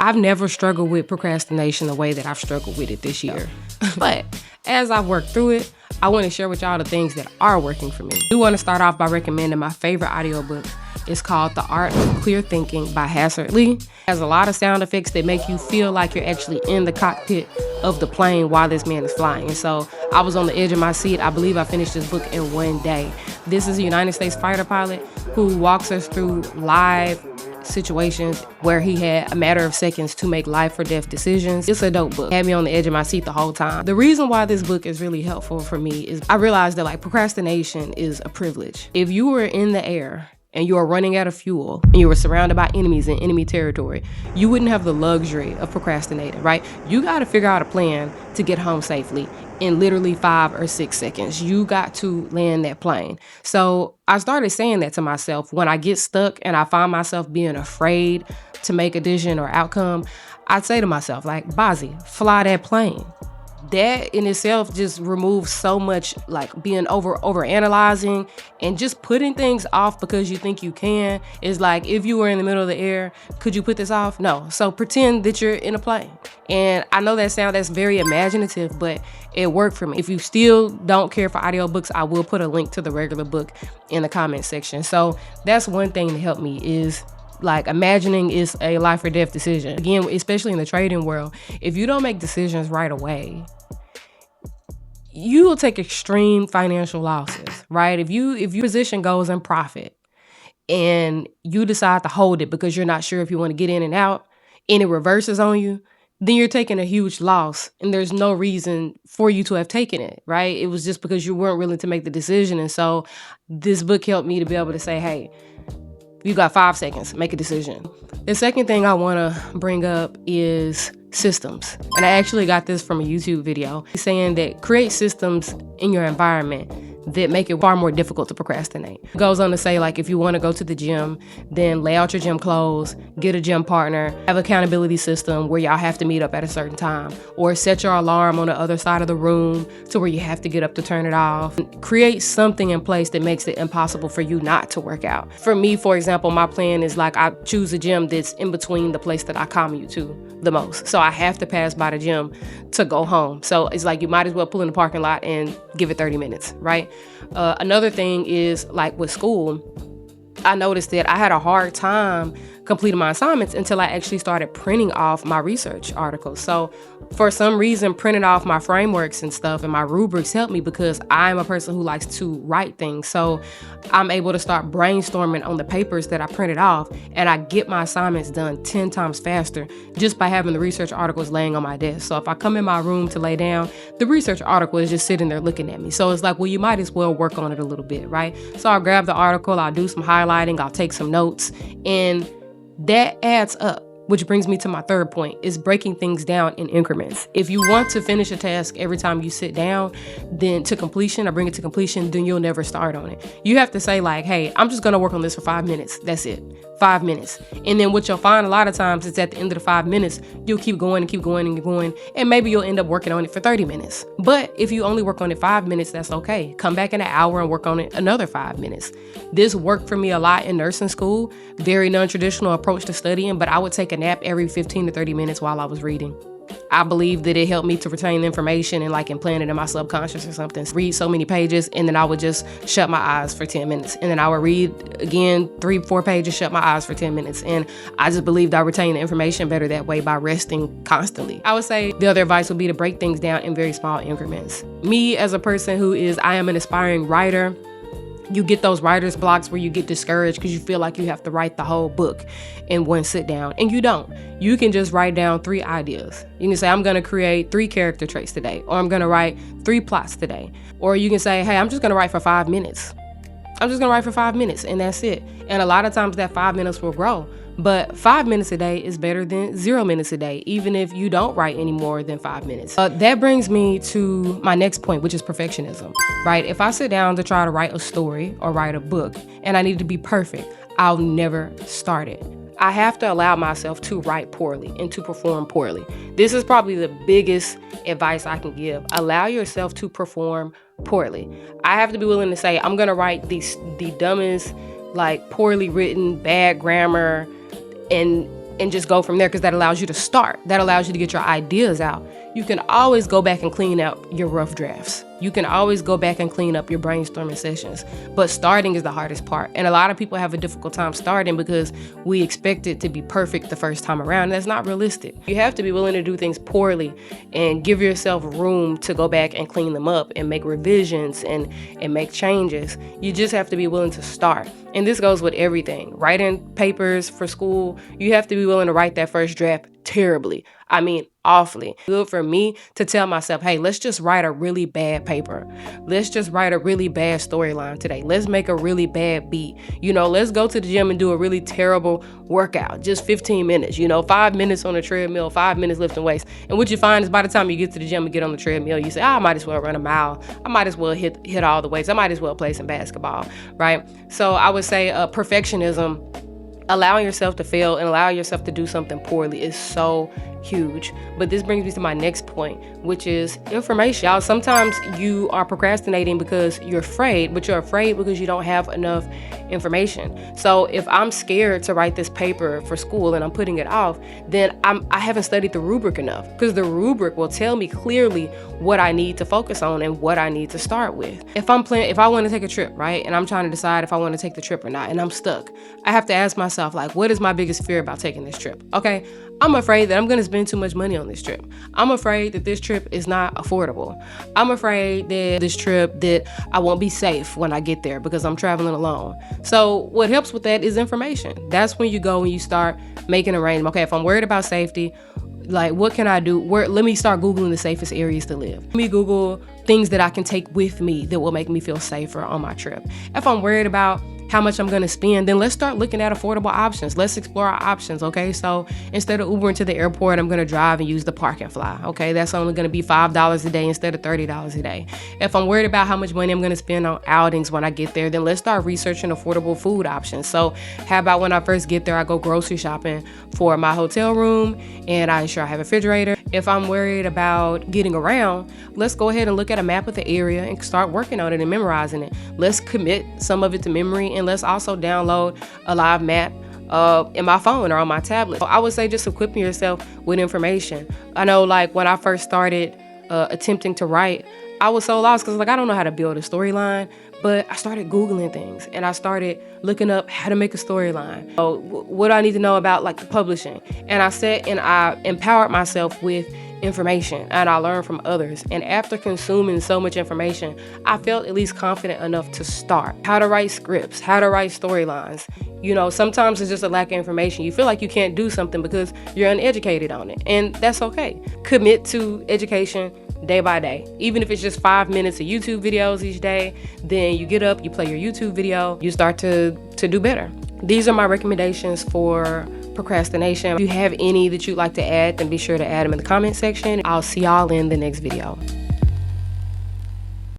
I've never struggled with procrastination the way that I've struggled with it this year. But as I work through it, I want to share with y'all the things that are working for me. I do want to start off by recommending my favorite audiobook. It's called The Art of Clear Thinking by Hazard Lee. It has a lot of sound effects that make you feel like you're actually in the cockpit of the plane while this man is flying. And so I was on the edge of my seat. I believe I finished this book in one day. This is a United States fighter pilot who walks us through live situations where he had a matter of seconds to make life or death decisions. It's a dope book. It had me on the edge of my seat the whole time. The reason why this book is really helpful for me is I realized that procrastination is a privilege. If you were in the air and you are running out of fuel and you were surrounded by enemies in enemy territory, you wouldn't have the luxury of procrastinating, right? You got to figure out a plan to get home safely in literally 5 or 6 seconds. You got to land that plane. So I started saying that to myself when I get stuck and I find myself being afraid to make a decision or outcome. I'd say to myself, Bazzi, fly that plane. That in itself just removes so much being over analyzing and just putting things off because you think you can. Is like, if you were in the middle of the air, could you put this off? No. So pretend that you're in a plane. And I know that's very imaginative, but it worked for me. If you still don't care for audiobooks, I will put a link to the regular book in the comment section. So that's one thing to help me is imagining is a life or death decision. Again, especially in the trading world, if you don't make decisions right away, you will take extreme financial losses, right? If your position goes in profit and you decide to hold it because you're not sure if you want to get in and out and it reverses on you, then you're taking a huge loss and there's no reason for you to have taken it, right? It was just because you weren't willing to make the decision. And so this book helped me to be able to say, hey, you got 5 seconds, make a decision. The second thing I want to bring up is systems. And I actually got this from a YouTube video saying that create systems in your environment that make it far more difficult to procrastinate. It goes on to say, if you want to go to the gym, then lay out your gym clothes, get a gym partner, have an accountability system where y'all have to meet up at a certain time, or set your alarm on the other side of the room to where you have to get up to turn it off. Create something in place that makes it impossible for you not to work out. For me, for example, my plan is I choose a gym that's in between the place that I commute to the most. So I have to pass by the gym to go home. So it's you might as well pull in the parking lot and give it 30 minutes, right? Another thing is with school, I noticed that I had a hard time completing my assignments until I actually started printing off my research articles. So for some reason, printing off my frameworks and stuff and my rubrics helped me because I'm a person who likes to write things. So I'm able to start brainstorming on the papers that I printed off, and I get my assignments done 10 times faster just by having the research articles laying on my desk. So if I come in my room to lay down, the research article is just sitting there looking at me. So it's well, you might as well work on it a little bit, right? So I'll grab the article, I'll do some highlighting, I'll take some notes, and that adds up. Which brings me to my third point, is breaking things down in increments. If you want to finish a task every time you sit down, then to completion, or bring it to completion, then you'll never start on it. You have to say hey, I'm just gonna work on this for 5 minutes. That's it, 5 minutes. And then what you'll find a lot of times is at the end of the 5 minutes, you'll keep going and keep going and keep going, and maybe you'll end up working on it for 30 minutes. But if you only work on it 5 minutes, that's okay. Come back in an hour and work on it another 5 minutes. This worked for me a lot in nursing school, very non-traditional approach to studying, but I would take a nap every 15 to 30 minutes while I was reading. I believe that it helped me to retain the information and implant it in my subconscious or something. Read so many pages, and then I would just shut my eyes for 10 minutes. And then I would read again 3-4 pages, shut my eyes for 10 minutes. And I just believed I retained the information better that way by resting constantly. I would say the other advice would be to break things down in very small increments. Me as a person I am an aspiring writer, you get those writer's blocks where you get discouraged because you feel like you have to write the whole book in one sit down, and you don't. You can just write down 3 ideas. You can say, I'm going to create 3 character traits today, or I'm going to write 3 plots today. Or you can say, hey, I'm just going to write for 5 minutes. I'm just going to write for 5 minutes, and that's it. And a lot of times that 5 minutes will grow. But 5 minutes a day is better than 0 minutes a day, even if you don't write any more than 5 minutes. That brings me to my next point, which is perfectionism, right? If I sit down to try to write a story or write a book and I need to be perfect, I'll never start it. I have to allow myself to write poorly and to perform poorly. This is probably the biggest advice I can give. Allow yourself to perform poorly. I have to be willing to say, I'm going to write the dumbest, poorly written, bad grammar, and and just go from there, because that allows you to start. That allows you to get your ideas out. You can always go back and clean out your rough drafts. You can always go back and clean up your brainstorming sessions. But starting is the hardest part. And a lot of people have a difficult time starting because we expect it to be perfect the first time around. That's not realistic. You have to be willing to do things poorly and give yourself room to go back and clean them up and make revisions and make changes. You just have to be willing to start. And this goes with everything. Writing papers for school, you have to be willing to write that first draft terribly. I mean, awfully. Good for me to tell myself, hey, let's just write a really bad paper. Let's just write a really bad storyline today. Let's make a really bad beat. Let's go to the gym and do a really terrible workout. Just 15 minutes, 5 minutes on the treadmill, 5 minutes lifting weights. And what you find is by the time you get to the gym and get on the treadmill, you say, I might as well run a mile. I might as well hit all the weights. I might as well play some basketball, right? So I would say perfectionism, allowing yourself to fail and allow yourself to do something poorly is so huge. But this brings me to my next point, which is information. Y'all, sometimes you are procrastinating because you're afraid, but you're afraid because you don't have enough information. So if I'm scared to write this paper for school and I'm putting it off, then I haven't studied the rubric enough, because the rubric will tell me clearly what I need to focus on and what I need to start with. If I want to take a trip, right, and I'm trying to decide if I want to take the trip or not, and I'm stuck, I have to ask myself, like, what is my biggest fear about taking this trip? Okay, I'm afraid that I'm going to spend too much money on this trip. I'm afraid that this trip is not affordable. I'm afraid that this trip that I won't be safe when I get there because I'm traveling alone. So what helps with that is information. That's when you go and you start making arrangements. Okay, if I'm worried about safety, like, what can I do? Let me start Googling the safest areas to live. Let me Google things that I can take with me that will make me feel safer on my trip. If I'm worried about how much I'm going to spend, then let's start looking at affordable options. Let's explore our options, okay? So instead of Ubering to the airport, I'm going to drive and use the park and fly, okay? That's only going to be $5 a day instead of $30 a day. If I'm worried about how much money I'm going to spend on outings when I get there, then let's start researching affordable food options. So how about when I first get there, I go grocery shopping for my hotel room and I ensure I have a refrigerator. If I'm worried about getting around, let's go ahead and look at a map of the area and start working on it and memorizing it. Let's commit some of it to memory, and let's also download a live map in my phone or on my tablet. I would say just equipping yourself with information. I know, like, when I first started attempting to write, I was so lost because, I don't know how to build a storyline, but I started Googling things and I started looking up how to make a storyline. So what do I need to know about, the publishing? And I sat and I empowered myself with information and I learned from others. And after consuming so much information, I felt at least confident enough to start. How to write scripts, how to write storylines. Sometimes it's just a lack of information. You feel like you can't do something because you're uneducated on it, and that's okay. Commit to education day by day. Even if it's just 5 minutes of YouTube videos each day, then you get up, you play your YouTube video, you start to do better. These are my recommendations for procrastination. If you have any that you'd like to add, then be sure to add them in the comment section. I'll see y'all in the next video.